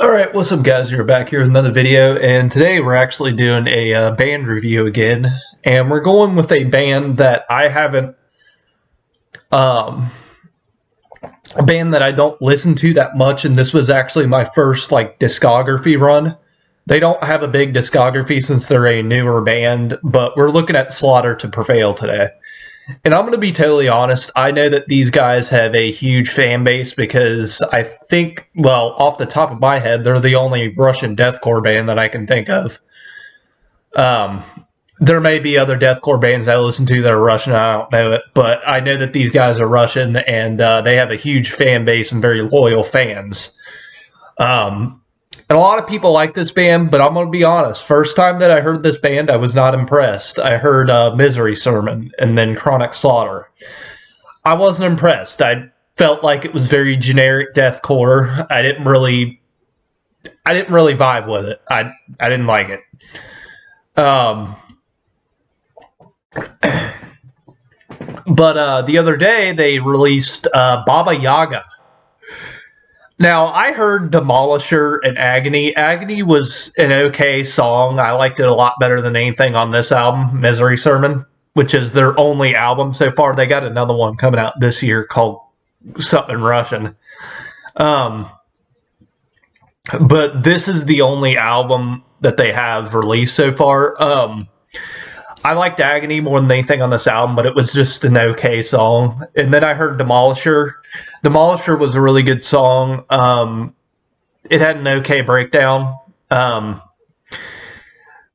Alright, what's up guys, you're back here with another video, and today we're actually doing a band review again, and we're going with a band that I haven't, um, a band that I don't listen to that much, and this was actually my first, discography run. They don't have a big discography since they're a newer band, but we're looking at Slaughter to Prevail today. And I'm going to be totally honest, I know that these guys have a huge fan base because I think, well, off the top of my head, they're the only Russian deathcore band that I can think of. Um, there may be other deathcore bands I listen to that are Russian, I don't know it, but I know that these guys are Russian and they have a huge fan base and very loyal fans. And a lot of people like this band, but I'm going to be honest. First time that I heard this band, I was not impressed. I heard Misery Sermon and then Chronic Slaughter. I wasn't impressed. I felt like it was very generic deathcore. I didn't really vibe with it. I didn't like it. But the other day they released Baba Yaga. Now, I heard Demolisher and Agony. Agony was an okay song. I liked it a lot better than anything on this album, Misery Sermon, which is their only album so far. They got another one coming out this year called something Russian. But this is the only album that they have released so far. I liked Agony more than anything on this album, but it was just an okay song. And then I heard Demolisher. Demolisher was a really good song. It had an okay breakdown. The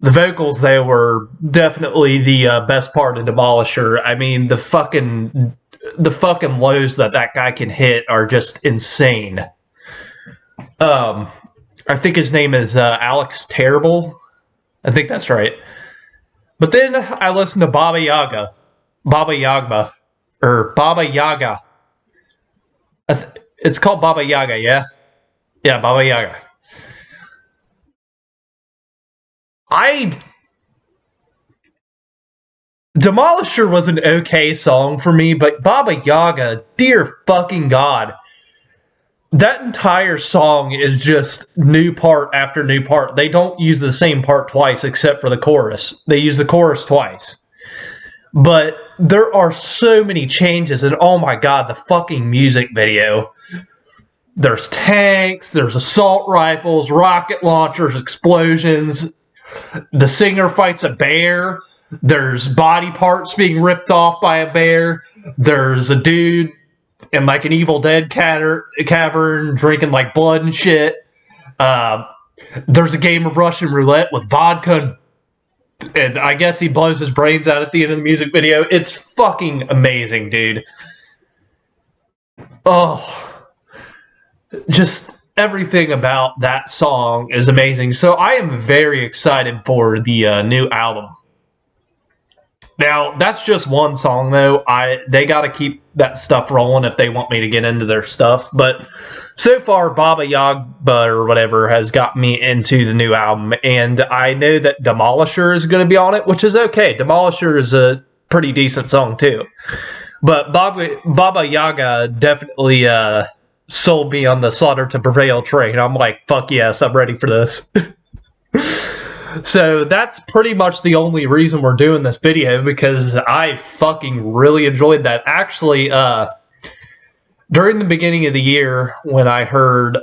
vocals, they were definitely the best part of Demolisher. I mean, the fucking lows that guy can hit are just insane. I think his name is Alex Terrible. I think that's right. But then I listened to Baba Yaga. It's called Baba Yaga, yeah? Yeah, Baba Yaga. Demolisher was an okay song for me, but Baba Yaga, dear fucking God. That entire song is just new part after new part. They don't use the same part twice except for the chorus. They use the chorus twice. But there are so many changes, and oh my God, the fucking music video. There's tanks, there's assault rifles, rocket launchers, explosions. The singer fights a bear. There's body parts being ripped off by a bear. There's a dude in like an Evil Dead cavern drinking like blood and shit. There's a game of Russian roulette with vodka, and I guess he blows his brains out at the end of the music video. It's fucking amazing, dude. Oh, just everything about that song is amazing. So I am very excited for the new album. Now, that's just one song, though. They got to keep that stuff rolling if they want me to get into their stuff. But so far, Baba Yaga or whatever has got me into the new album. And I know that Demolisher is going to be on it, which is okay. Demolisher is a pretty decent song, too. But Baba Yaga definitely sold me on the Slaughter to Prevail train. I'm like, fuck yes, I'm ready for this. So that's pretty much the only reason we're doing this video, because I fucking really enjoyed that. Actually, during the beginning of the year, when I heard,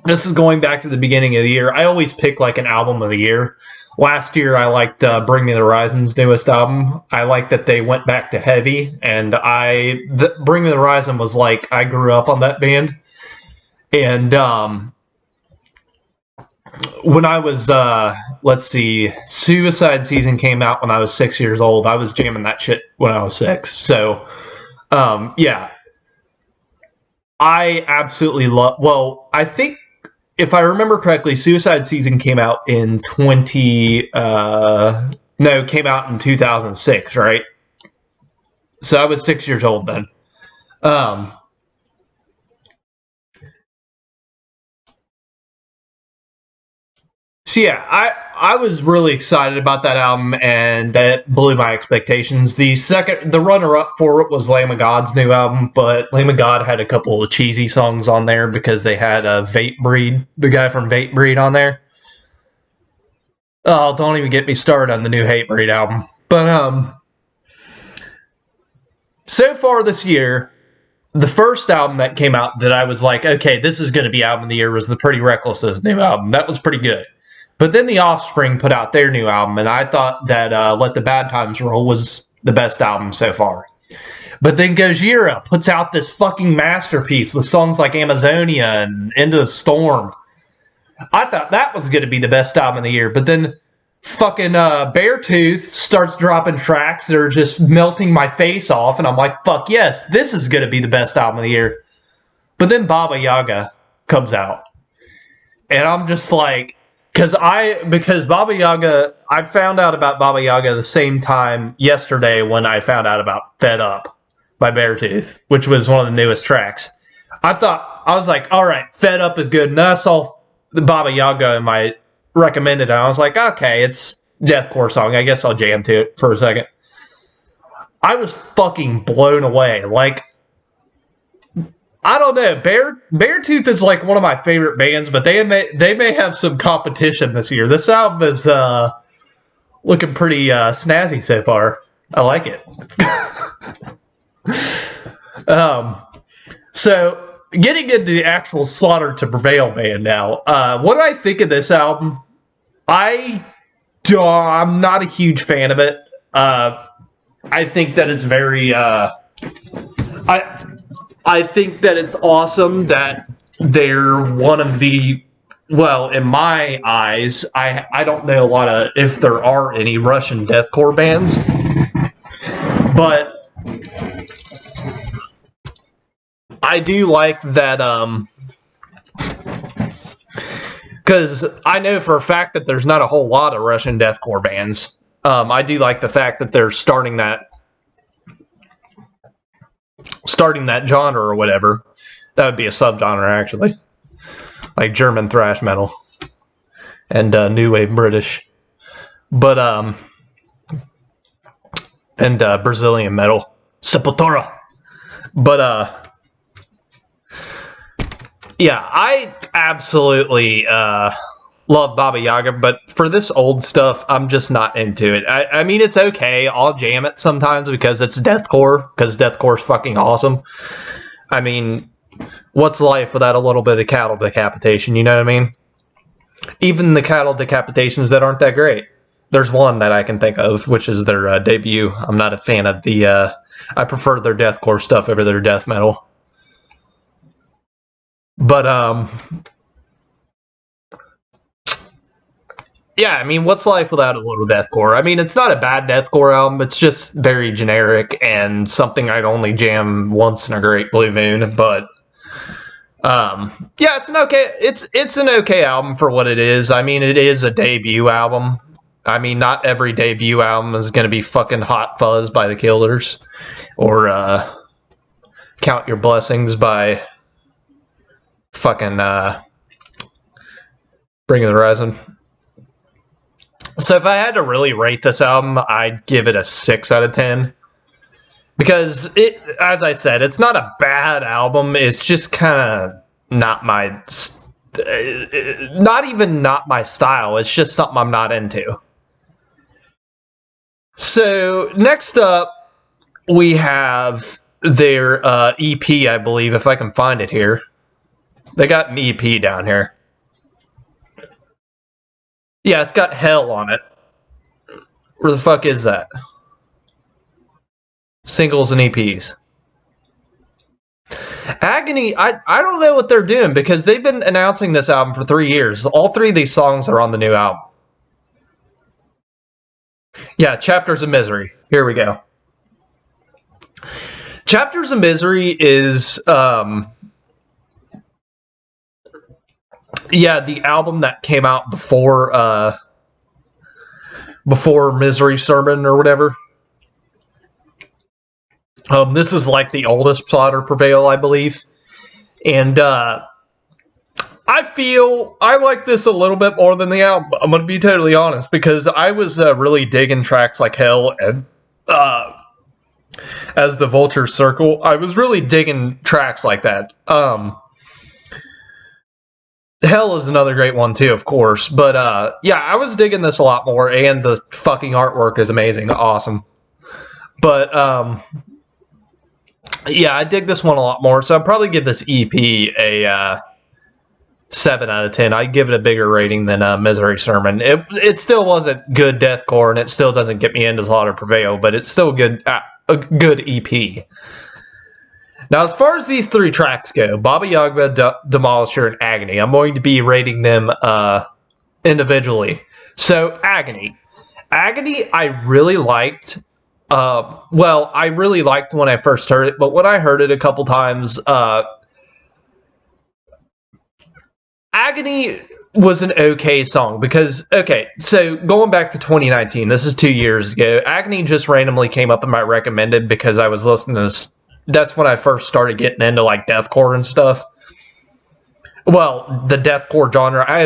this is going back to the beginning of the year, I always pick like an album of the year. Last year, I liked Bring Me the Horizon's newest album. I liked that they went back to heavy, and Bring Me the Horizon was like, I grew up on that band. And, when I was, let's see, Suicide Season came out when I was 6 years old. I was jamming that shit when I was 6. So, yeah. I absolutely love, well, I think, if I remember correctly, Suicide Season came out in came out in 2006, right? So I was 6 years old then. So yeah, I was really excited about that album, and that blew my expectations. The runner up for it was Lamb of God's new album, but Lamb of God had a couple of cheesy songs on there because they had Vape Breed, the guy from Vape Breed, on there. Oh, don't even get me started on the new Hate Breed album. But so far this year, the first album that came out that I was like, okay, this is going to be album of the year was the Pretty Reckless's new album. That was pretty good. But then The Offspring put out their new album, and I thought that Let the Bad Times Roll was the best album so far. But then Gojira puts out this fucking masterpiece with songs like Amazonia and Into the Storm. I thought that was going to be the best album of the year, but then fucking Beartooth starts dropping tracks that are just melting my face off, and I'm like, fuck yes, this is going to be the best album of the year. But then Baba Yaga comes out, and I'm just like, because Baba Yaga, I found out about Baba Yaga the same time yesterday when I found out about Fed Up by Beartooth, which was one of the newest tracks. I was like, all right, Fed Up is good, and then I saw the Baba Yaga in my recommended, and I was like, okay, it's deathcore song. I guess I'll jam to it for a second. I was fucking blown away. Like, I don't know. Beartooth is like one of my favorite bands, but they may have some competition this year. This album is looking pretty snazzy so far. I like it. So getting into the actual Slaughter to Prevail band now. What do I think of this album? I'm not a huge fan of it. I think that it's very. I think that it's awesome that they're one of the. Well, in my eyes, I don't know a lot of if there are any Russian deathcore bands, but I do like that. Because I know for a fact that there's not a whole lot of Russian deathcore bands. I do like the fact that they're starting that genre or whatever. That would be a subgenre, actually. Like German thrash metal. And new wave British. But, and Brazilian metal. Sepultura. But, yeah, I absolutely love Baba Yaga, but for this old stuff, I'm just not into it. I mean, it's okay. I'll jam it sometimes because it's deathcore, because deathcore's fucking awesome. I mean, what's life without a little bit of cattle decapitation, you know what I mean? Even the cattle decapitations that aren't that great. There's one that I can think of, which is their debut. I'm not a fan of the... I prefer their deathcore stuff over their death metal. But, yeah, I mean, what's life without a little deathcore? I mean, it's not a bad deathcore album. It's just very generic and something I'd only jam once in a great blue moon. But, yeah, it's an okay album for what it is. I mean, it is a debut album. I mean, not every debut album is going to be fucking Hot Fuzz by the Killers or Count Your Blessings by fucking Bring the Horizon. So if I had to really rate this album, I'd give it a 6 out of 10. Because it, as I said, it's not a bad album. It's just kind of not my, not even not my style. It's just something I'm not into. So next up, we have their EP, I believe, if I can find it here. They got an EP down here. Yeah, it's got Hell on it. Where the fuck is that? Singles and EPs. Agony, I don't know what they're doing because they've been announcing this album for 3 years. All 3 of these songs are on the new album. Yeah, Chapters of Misery. Here we go. Chapters of Misery is, yeah, the album that came out before Misery Sermon or whatever. This is like the oldest Slaughter Prevail, I believe. And I feel I like this a little bit more than the album. I'm going to be totally honest, because I was really digging tracks like Hell and As the Vulture Circle. I was really digging tracks like that. Hell is another great one too, of course. But yeah, I was digging this a lot more, and the fucking artwork is amazing. Awesome. But yeah, I dig this one a lot more, so I'd probably give this EP a 7 out of 10. I'd give it a bigger rating than Misery Sermon. It still wasn't good deathcore, and it still doesn't get me into Slaughter Prevail, but it's still a good EP. Now, as far as these 3 tracks go, Baba Yaga, Demolisher, and Agony, I'm going to be rating them individually. So, Agony. Agony, I really liked. Well, I really liked when I first heard it, but when I heard it a couple times, Agony was an okay song because, okay, so going back to 2019, this is 2 years ago, Agony just randomly came up in my recommended because I was listening to this. That's when I first started getting into like deathcore and stuff. Well, the deathcore genre, I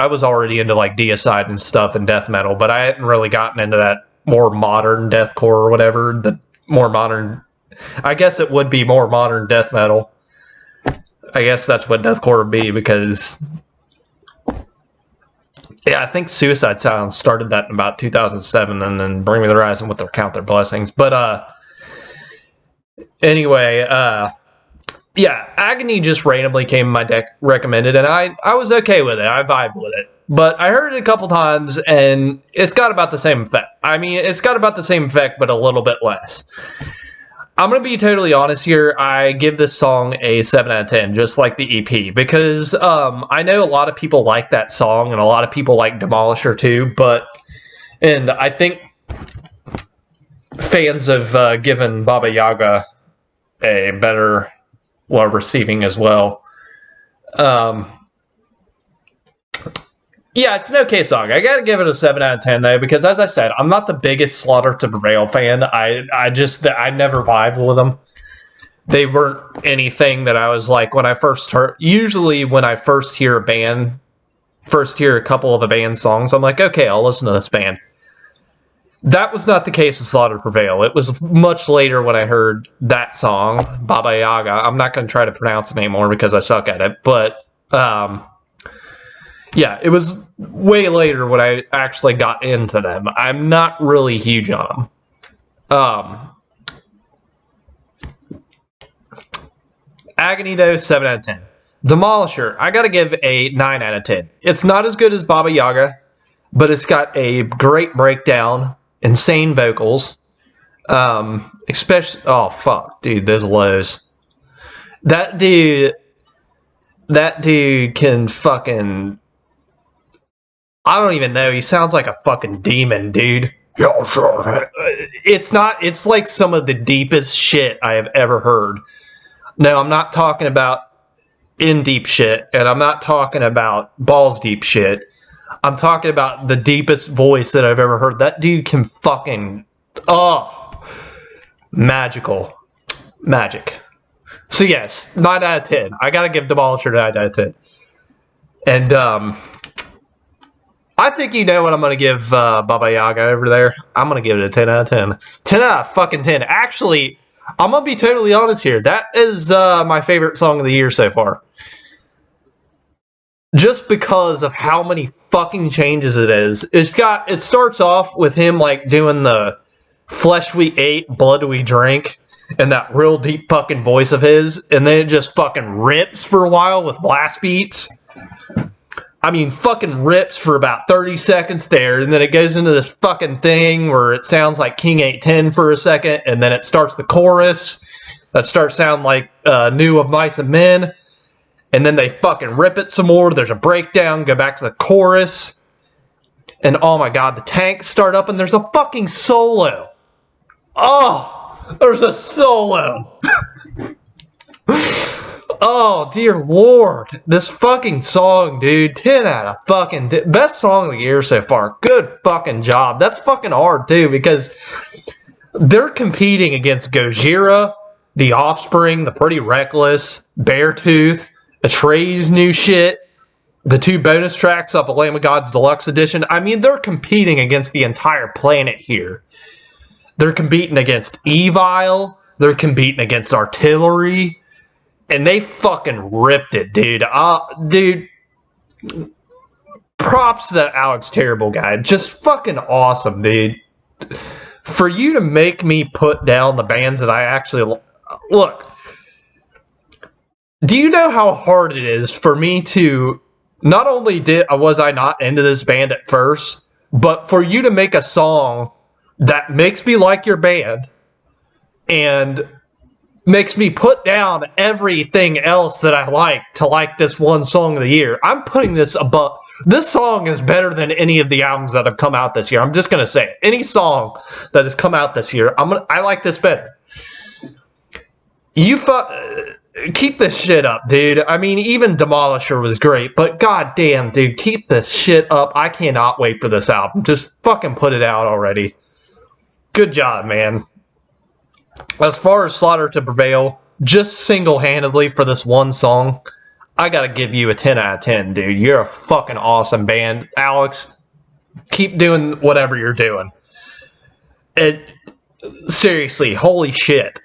was already into like Deicide and stuff and death metal, but I hadn't really gotten into that more modern deathcore or whatever. The more modern, I guess it would be more modern death metal. I guess that's what deathcore would be because, yeah, I think Suicide Silence started that in about 2007, and then Bring Me the Horizon with their Count Their Blessings. But anyway, yeah, Agony just randomly came in my deck recommended, and I was okay with it. I vibed with it. But I heard it a couple times, and it's got about the same effect. I mean, it's got about the same effect, but a little bit less. I'm going to be totally honest here. I give this song a 7 out of 10, just like the EP, because I know a lot of people like that song, and a lot of people like Demolisher too, and I think fans have given Baba Yaga a better receiving as well. Yeah, it's an okay song. I gotta give it a 7 out of 10 though, because as I said, I'm not the biggest Slaughter to Prevail fan. I never vibed with them. They weren't anything that I was like when I first heard. Usually when I first hear a couple of a band's songs, I'm like, okay, I'll listen to this band. That was not the case with Slaughter Prevail. It was much later when I heard that song, Baba Yaga. I'm not going to try to pronounce it anymore because I suck at it, but yeah, it was way later when I actually got into them. I'm not really huge on them. Agony, though, 7 out of 10. Demolisher, I gotta give a 9 out of 10. It's not as good as Baba Yaga, but it's got a great breakdown, insane vocals, especially, oh fuck, dude, those lows. That dude can fucking, I don't even know. He sounds like a fucking demon, dude. Yeah, sure. It's like some of the deepest shit I have ever heard. No, I'm not talking about in deep shit, and I'm not talking about balls deep shit. I'm talking about the deepest voice that I've ever heard. That dude can fucking, magical. Magic. So yes, 9 out of 10. I gotta give Demolisher 9 out of 10. And, I think you know what I'm going to give Baba Yaga over there. I'm going to give it a 10 out of 10. 10 out of fucking 10. Actually, I'm going to be totally honest here. That is my favorite song of the year so far. Just because of how many fucking changes it is. It starts off with him like doing the flesh we ate, blood we drink, and that real deep fucking voice of his. And then it just fucking rips for a while with blast beats. I mean, fucking rips for about 30 seconds there, and then it goes into this fucking thing where it sounds like King 810 for a second, and then it starts the chorus that starts sounding like New of Mice and Men, and then they fucking rip it some more. There's a breakdown, go back to the chorus, and oh my god, the tanks start up, and there's a fucking solo. Oh, there's a solo. Oh, dear Lord. This fucking song, dude. 10 out of fucking... Best song of the year so far. Good fucking job. That's fucking hard, too, because they're competing against Gojira, The Offspring, The Pretty Reckless, Beartooth, Atreyu new shit, the 2 bonus tracks of A Lamb of God's Deluxe Edition, I mean, they're competing against the entire planet here. They're competing against Evil, they're competing against Artillery, and they fucking ripped it, dude. Dude, props to that Alex Terrible guy. Just fucking awesome, dude. For you to make me put down the bands that I actually... Look, do you know how hard it is for me to... Not only was I not into this band at first, but for you to make a song that makes me like your band and makes me put down everything else that I like to like this one song of the year. I'm putting this above... This song is better than any of the albums that have come out this year. I'm just going to say it. Any song that has come out this year, I like this better. Keep this shit up, dude. I mean, even Demolisher was great, but goddamn, dude, keep this shit up. I cannot wait for this album. Just fucking put it out already. Good job, man. As far as Slaughter to Prevail, just single-handedly for this one song, I gotta give you a 10 out of 10, dude. You're a fucking awesome band. Alex, keep doing whatever you're doing. Seriously, holy shit.